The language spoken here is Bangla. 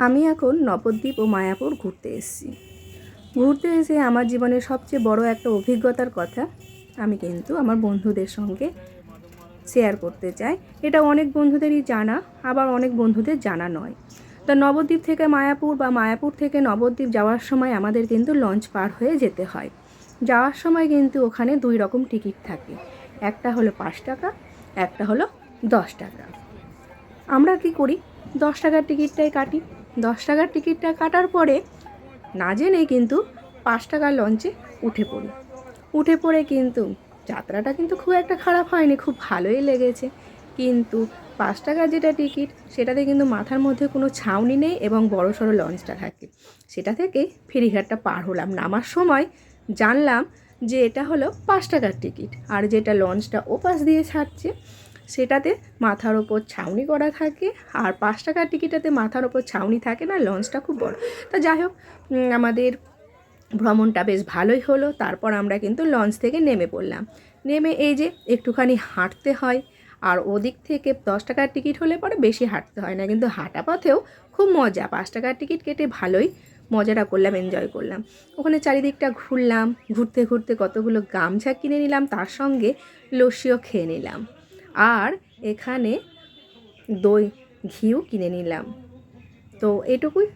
আমি এখন নবদ্বীপ ও মায়াপুর ঘুরতে এসেছি। ঘুরতে এসে আমার জীবনের সবচেয়ে বড় একটা অভিজ্ঞতার কথা আমি কিন্তু আমার বন্ধুদের সঙ্গে শেয়ার করতে চাই। এটা অনেক বন্ধুদেরই জানা, আবার অনেক বন্ধুদের জানা নয়। তো নবদ্বীপ থেকে মায়াপুর বা মায়াপুর থেকে নবদ্বীপ যাওয়ার সময় আমাদের কিন্তু লঞ্চ পার হয়ে যেতে হয়। যাওয়ার সময় কিন্তু ওখানে 2 রকম টিকিট থাকে, একটা হলো 5 টাকা, একটা হলো 10 টাকা। আমরা কি করি, 10 টাকার টিকিটটাই কাটি। 10 টাকার টিকিটটা কাটার পরে না জেনে কিন্তু 5 টাকার লঞ্চে উঠে পড়ে কিন্তু যাত্রাটা কিন্তু খুব একটা খারাপ হয়নি, খুব ভালোই লেগেছে। কিন্তু 5 টাকার যেটা টিকিট সেটাতে কিন্তু মাথার মধ্যে কোনো ছাউনি নেই এবং বড়সড় লঞ্চটা থাকে। সেটা থেকে ফেরিঘাটটা পার হলাম, নামার সময় জানলাম যে এটা হলো 5 টাকার টিকিট, আর যেটা লঞ্চটা ওপাশ দিয়ে ছাড়ছে সেটাতে মাথার ওপর ছাউনি করা থাকে, আর 5 টাকার টিকিটাতে মাথার ওপর ছাউনি থাকে না, লঞ্চটা খুব বড়। তা যাই হোক, আমাদের ভ্রমণটা বেশ ভালোই হলো। তারপর আমরা কিন্তু লঞ্চ থেকে নেমে পড়লাম। নেমে এই যে একটুখানি হাঁটতে হয়, আর ওদিক থেকে 10 টাকার টিকিট হলে পরে বেশি হাঁটতে হয় না, কিন্তু হাঁটা পথেও খুব মজা। 5 টাকার টিকিট কেটে ভালোই মজাটা করলাম, এনজয় করলাম। ওখানে চারিদিকটা ঘুরলাম, ঘুরতে ঘুরতে কতগুলো গামছা কিনে নিলাম, তার সঙ্গে লস্যিও খেয়ে নিলাম, আর এখানে দই ঘিও কিনে নিলাম। তো এটুকুই।